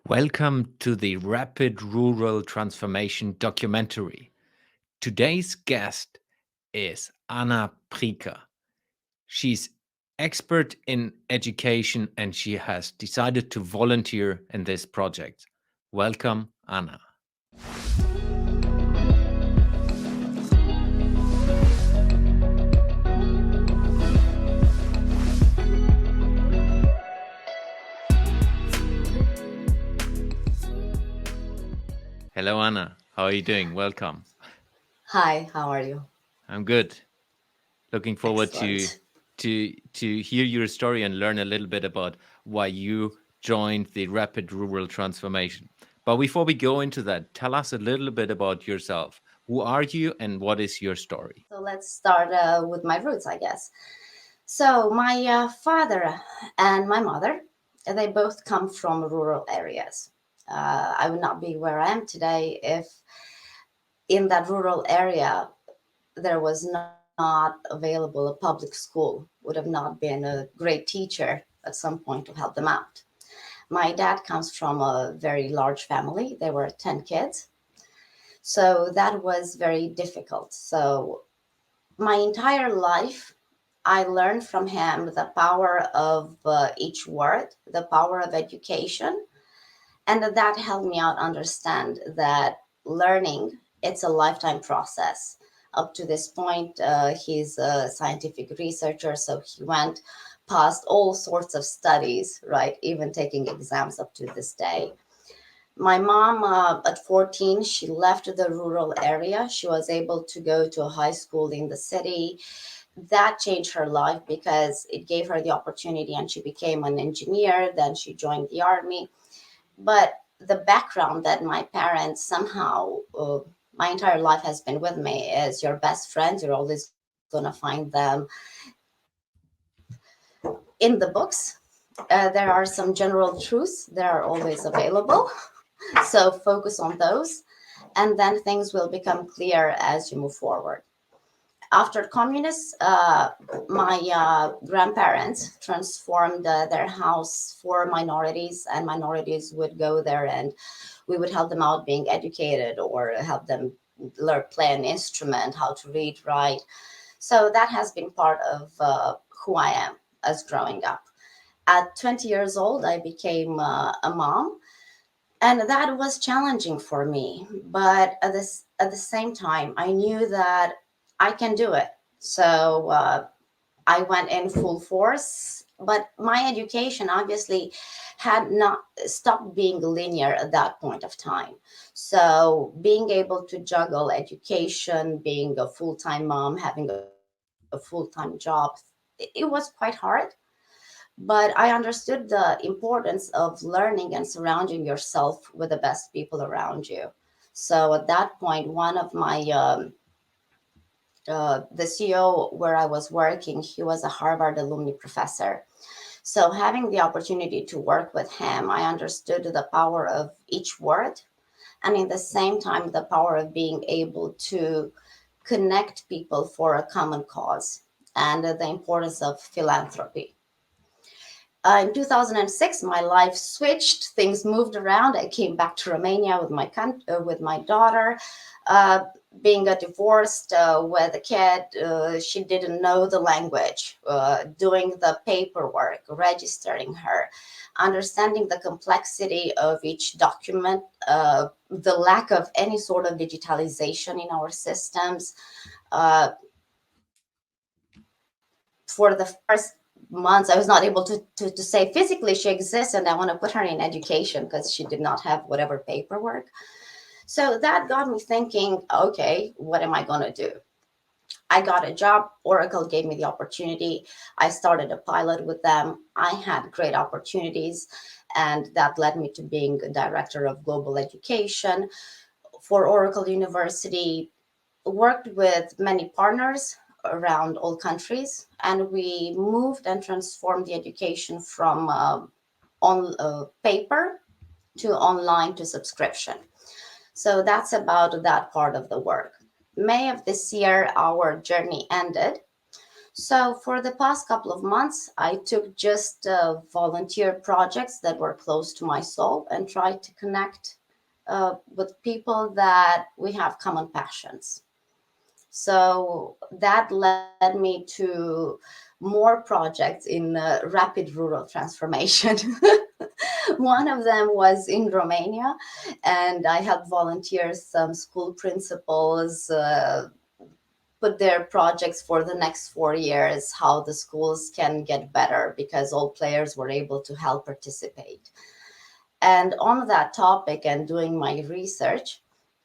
Welcome to the Rapid Rural Transformation documentary. Today's guest is Ana Prica. She's expert in education and she has decided to volunteer in this project. Welcome, Ana. Hello, Ana. How are you doing? Welcome. Hi, how are you? I'm good. Looking forward to Excellent. to hear your story and learn a little bit about why you joined the Rapid Rural Transformation. But before we go into that, tell us a little bit about yourself. Who are you and what is your story? So let's start with my roots, I guess. So my father and my mother, they both come from rural areas. I would not be where I am today if in that rural area there was not available a public school. Would have not been a great teacher at some point to help them out. My dad comes from a very large family. There were 10 kids. So that was very difficult. So my entire life, I learned from him the power of each word, the power of education, and that helped me out understand that learning it's a lifetime process. Up to this point, he's a scientific researcher, so he went past all sorts of studies, right? Even taking exams up to this day. My mom, at 14, she left the rural area. She was able to go to a high school in the city. That changed her life because it gave her the opportunity and she became an engineer. Then she joined the army. But the background that my parents somehow, my entire life has been with me is your best friends. You're always going to find them in the books. There are some general truths that are always available. So focus on those, and then things will become clear as you move forward. After communists, my grandparents transformed their house for minorities, and minorities would go there and we would help them out being educated or help them learn play an instrument, how to read, write. So that has been part of who I am as growing up. At 20 years old, I became a mom, and that was challenging for me, but at the same time I knew that I can do it. So I went in full force, but my education obviously had not stopped being linear at that point of time. So being able to juggle education, being a full-time mom, having a full-time job, it was quite hard, but I understood the importance of learning and surrounding yourself with the best people around you. So at that point, one of my the CEO where I was working, he was a Harvard alumni professor. So having the opportunity to work with him, I understood the power of each word, and in the same time, the power of being able to connect people for a common cause and the importance of philanthropy. In 2006, my life switched. Things moved around. I came back to Romania with with my daughter. Uh, Being a divorced with a kid, she didn't know the language. Doing the paperwork, registering her, understanding the complexity of each document, the lack of any sort of digitalization in our systems. Uh, for the first months, I was not able to say physically she exists and I want to put her in education because she did not have whatever paperwork. So that got me thinking, okay, what am I going to do? I got a job. Oracle gave me the opportunity. I started a pilot with them. I had great opportunities, and that led me to being a director of global education for Oracle University. Worked with many partners around all countries, and we moved and transformed the education from on paper to online to subscription. So that's about that part of the work. May of this year, our journey ended. So for the past couple of months, I took just volunteer projects that were close to my soul and tried to connect with people that we have common passions. So that led me to more projects in rapid rural transformation. One of them was in Romania, and I helped volunteers, some school principals, put their projects for the next 4 years, how the schools can get better because all players were able to help participate. And on that topic and doing my research,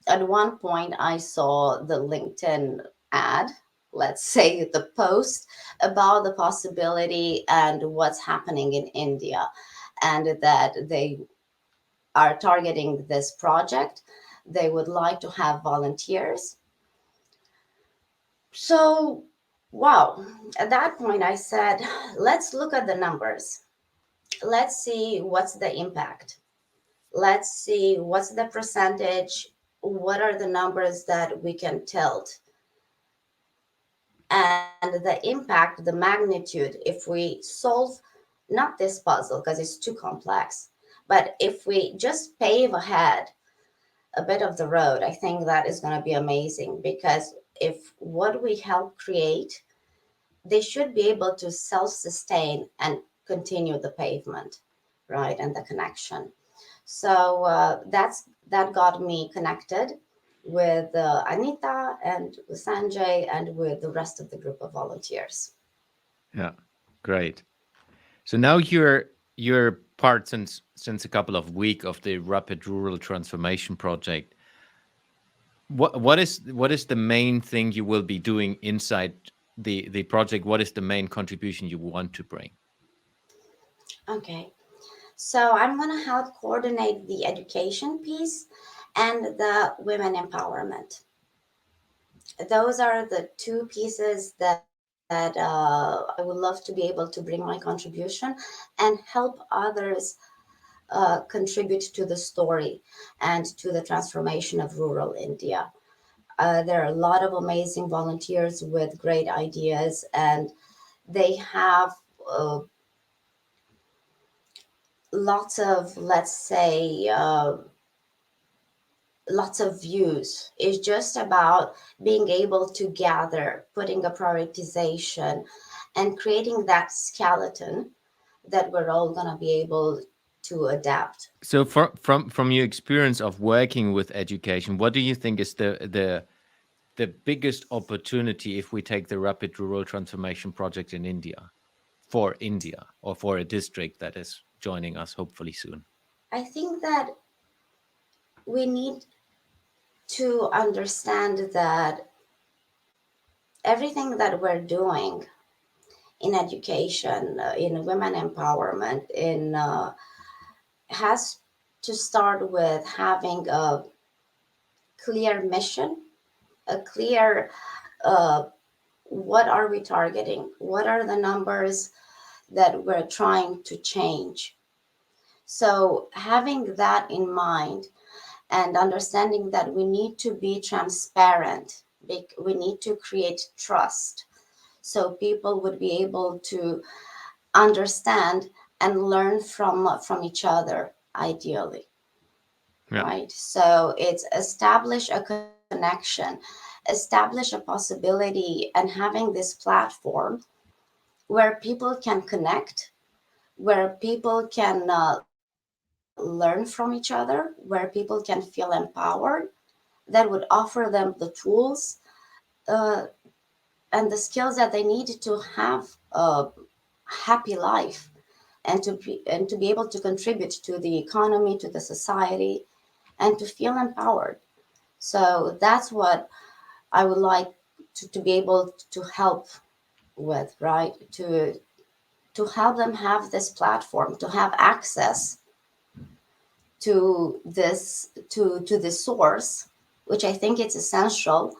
at one point I saw the LinkedIn ad, let's say the post about the possibility and what's happening in India, and that they are targeting this project. They would like to have volunteers. So, wow, at that point I said, let's look at the numbers. Let's see what's the impact. Let's see what's the percentage, what are the numbers that we can tilt, and the impact, the magnitude, if we solve not this puzzle because it's too complex, but if we just pave ahead a bit of the road, I think that is going to be amazing, because if what we help create, they should be able to self-sustain and continue the pavement, right, and the connection. So that got me connected with Anita and with Sanjay and with the rest of the group of volunteers. Yeah, great. So now you're part since a couple of weeks of the Rapid Rural Transformation Project. What is the main thing you will be doing inside the project? What is the main contribution you want to bring? Okay, so I'm going to help coordinate the education piece and the women empowerment. Those are the two pieces that I would love to be able to bring my contribution and help others contribute to the story and to the transformation of rural India. There are a lot of amazing volunteers with great ideas, and they have lots of, let's say, lots of views. It's just about being able to gather, putting a prioritization, and creating that skeleton that we're all going to be able to adapt. So from your experience of working with education, what do you think is the biggest opportunity if we take the Rapid Rural Transformation Project in India, for India, or for a district that is joining us hopefully soon? I think that we need to understand that everything that we're doing in education, in women empowerment, in has to start with having a clear mission, a clear uh, what are we targeting, what are the numbers that we're trying to change. So having that in mind and understanding that we need to be transparent, we need to create trust so people would be able to understand and learn from each other, ideally, Yeah. right? So it's establish a connection, establish a possibility, and having this platform where people can connect, where people can learn from each other, where people can feel empowered, that would offer them the tools uh, and the skills that they need to have a happy life, and to be able to contribute to the economy, to the society, and to feel empowered. So that's what I would like to be able to help with, right? To help them have this platform, to have access to this source, which I think it's essential,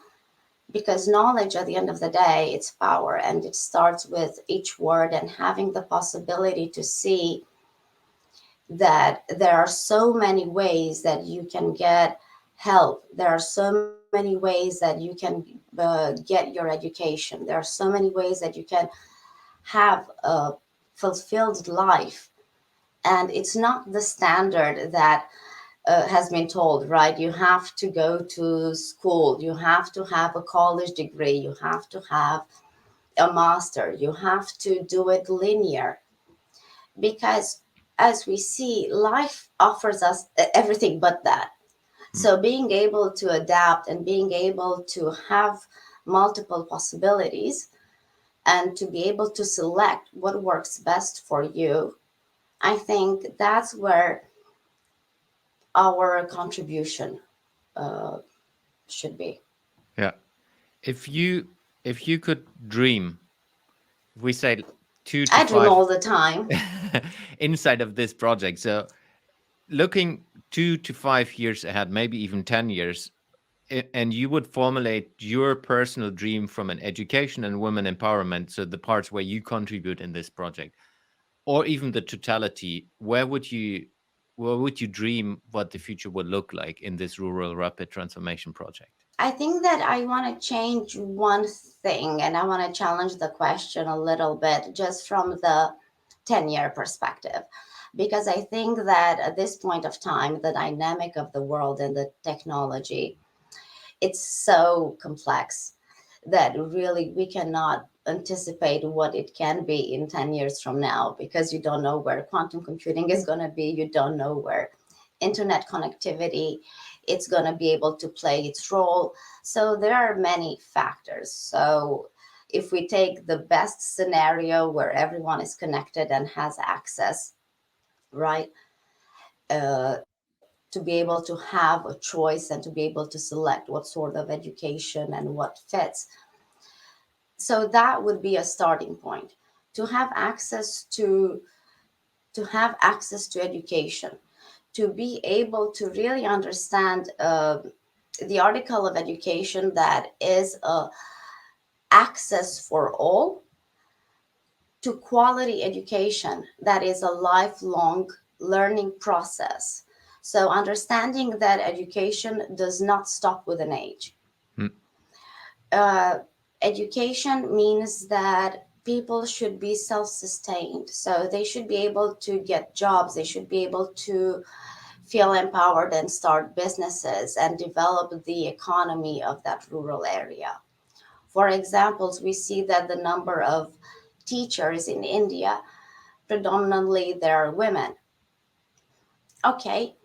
because knowledge at the end of the day, it's power, and it starts with each word, and having the possibility to see that there are so many ways that you can get help. There are so many ways that you can get your education. There are so many ways that you can have a fulfilled life. And it's not the standard that has been told, right? You have to go to school, you have to have a college degree, you have to have a master, you have to do it linear. Because as we see, life offers us everything but that. mm, So being able to adapt and being able to have multiple possibilities and to be able to select what works best for you, I think that's where our contribution uh, should be. yeah. If you if you could dream, if we say two to I dream five all the time. inside of this project, so looking 2 to 5 years ahead, maybe even 10 years, and you would formulate your personal dream from an education and women empowerment, so the parts where you contribute in this project, or even the totality, where would you dream what the future would look like in this rural rapid transformation project? I think that I want to change one thing and I want to challenge the question a little bit just from the 10-year perspective. Because I think that at this point of time, the dynamic of the world and the technology, it's so complex that really we cannot anticipate what it can be in 10 years from now, because you don't know where quantum computing is going to be, you don't know where internet connectivity it's going to be able to play its role. So there are many factors. So if we take the best scenario where everyone is connected and has access, right, to be able to have a choice and to be able to select what sort of education and what fits. So that would be a starting point, to have access to education, to be able to really understand the article of education that is access for all, to quality education that is a lifelong learning process. So understanding that education does not stop with an age. Mm, uh, Education means that people should be self-sustained, so they should be able to get jobs, they should be able to feel empowered and start businesses and develop the economy of that rural area. For examples, we see that the number of teachers in India, predominantly they are women. Okay,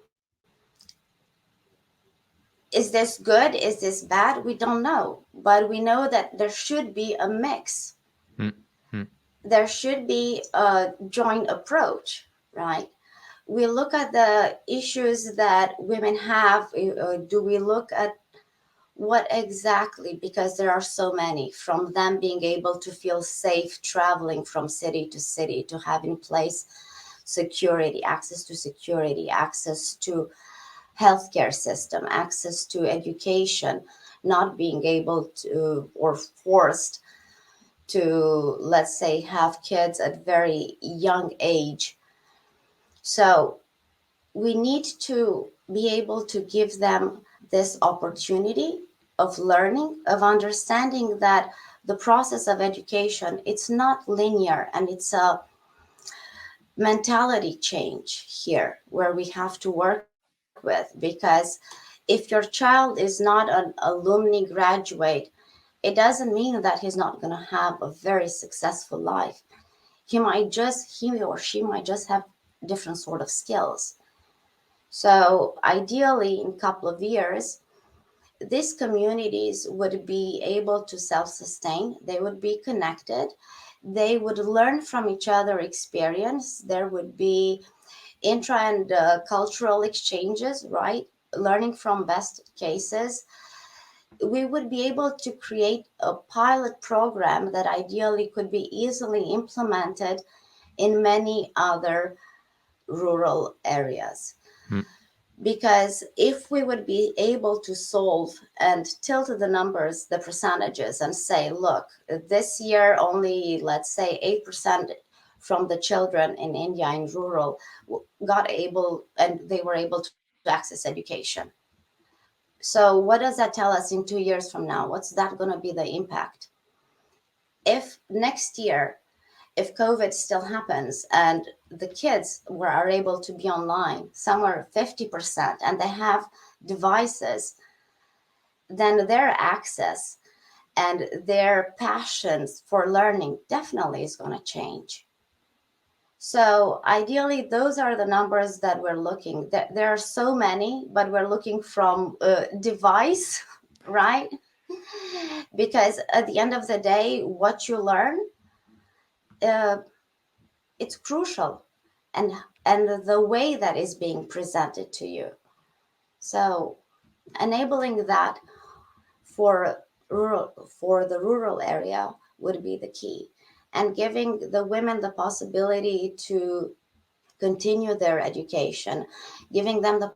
is this good, is this bad? We don't know, but we know that there should be a mix. mm, mm, There should be a joint approach, right? We look at the issues that women have. Do we look at what exactly? Because there are so many, from them being able to feel safe traveling from city to city, to have in place security, access to healthcare system, access to education, not being able to or forced to, let's say, have kids at very young age. So we need to be able to give them this opportunity of learning, of understanding that the process of education, it's not linear, and it's a mentality change here where we have to work with. Because if your child is not an alumni graduate, it doesn't mean that he's not going to have a very successful life. He or she might just have different sort of skills. So ideally, in a couple of years, these communities would be able to self-sustain. They would be connected. They would learn from each other experience. There would be intra and cultural exchanges, right? Learning from best cases. We would be able to create a pilot program that ideally could be easily implemented in many other rural areas. mm. Because if we would be able to solve and tilt the numbers, the percentages, and say, look, this year only, let's say, 8% from the children in India in rural got able, and they were able to access education. So, what does that tell us in 2 years from now? What's that going to be the impact? If next year, if COVID still happens and the kids are able to be online, somewhere 50%, and they have devices, then their access and their passions for learning definitely is going to change. So ideally, those are the numbers that we're looking. There are so many, but we're looking from device, right? Because at the end of the day, what you learn, uh, it's crucial, and the way that is being presented to you. So enabling that for for the rural area would be the key, and giving the women the possibility to continue their education, giving them the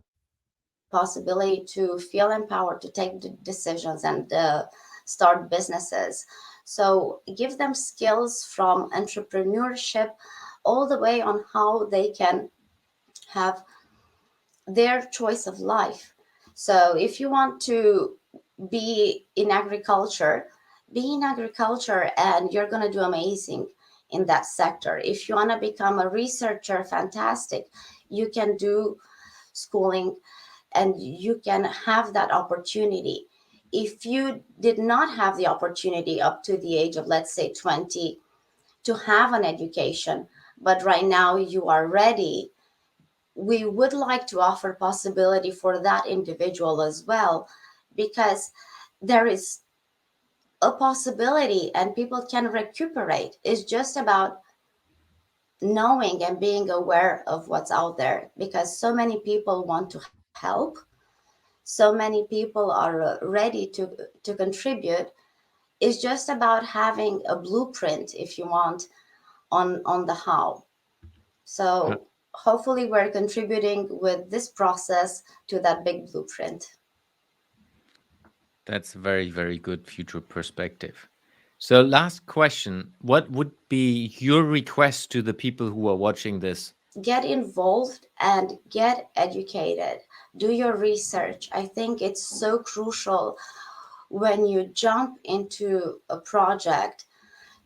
possibility to feel empowered to take decisions and start businesses. So give them skills from entrepreneurship all the way on how they can have their choice of life. So if you want to be in agriculture, be in agriculture and you're going to do amazing in that sector. If you want to become a researcher, fantastic. You can do schooling and you can have that opportunity. If you did not have the opportunity up to the age of, let's say, 20 to have an education, but right now you are ready, we would like to offer possibility for that individual as well, because there is a possibility and people can recuperate. It's just about knowing and being aware of what's out there, because so many people want to help, so many people are ready to contribute. It's just about having a blueprint, if you want, on the how. Uh, So hopefully we're contributing with this process to that big blueprint. That's a very, very good future perspective. So, last question. What would be your request to the people who are watching this? Get involved and get educated. Do your research. I think it's so crucial when you jump into a project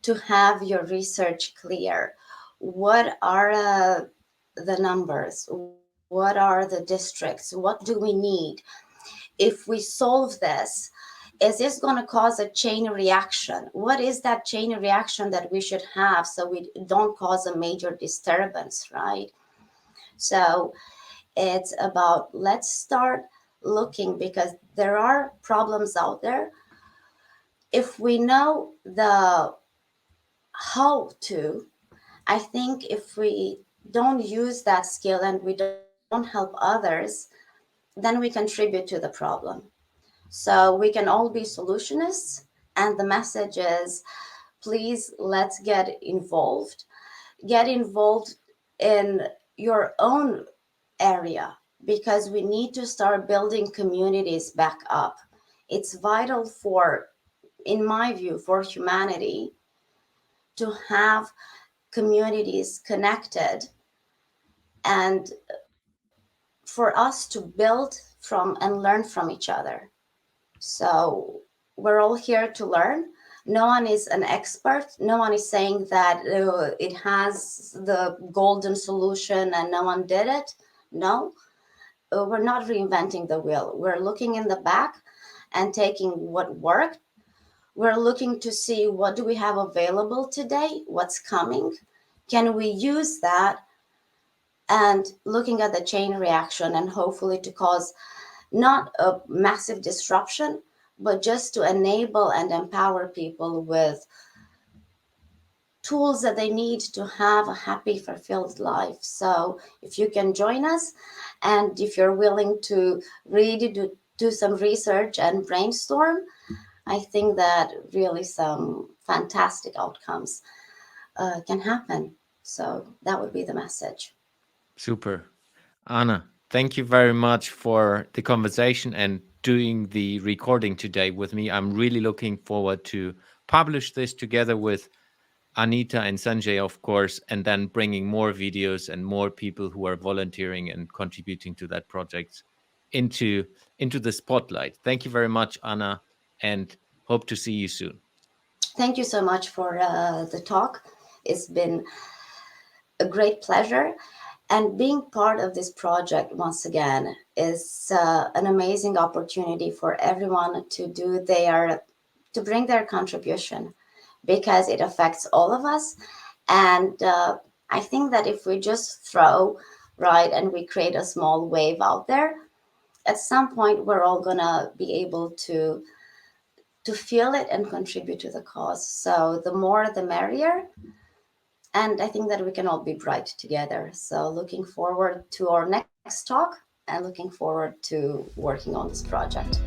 to have your research clear. What are the numbers? What are the districts? What do we need? If we solve this, is this going to cause a chain reaction? What is that chain reaction that we should have so we don't cause a major disturbance, right? So it's about, let's start looking, because there are problems out there. If we know the how to, I think if we don't use that skill and we don't help others, then we contribute to the problem. So we can all be solutionists. And the message is, please, let's get involved. Get involved in your own area, because we need to start building communities back up. It's vital for, in my view, for humanity to have communities connected, and for us to build from and learn from each other. So we're all here to learn. No one is an expert. No one is saying that it has the golden solution and no one did it. No, we're not reinventing the wheel. We're looking in the back and taking what worked. We're looking to see what do we have available today, what's coming. Can we use that, and looking at the chain reaction and hopefully to cause not a massive disruption, but just to enable and empower people with tools that they need to have a happy, fulfilled life. So if you can join us, and if you're willing to really do some research and brainstorm, I think that really some fantastic outcomes can happen. So that would be the message. Super. Anna, thank you very much for the conversation and doing the recording today with me. I'm really looking forward to publish this together with Anita and Sanjay, of course, and then bringing more videos and more people who are volunteering and contributing to that project into the spotlight. Thank you very much, Anna, and hope to see you soon. Thank you so much for the talk. It's been a great pleasure. And being part of this project once again is an amazing opportunity for everyone to bring their contribution, because it affects all of us. And I think that if we just throw, right, and we create a small wave out there, at some point we're all gonna be able to feel it and contribute to the cause. So the more the merrier. And I think that we can all be bright together. So looking forward to our next talk and looking forward to working on this project.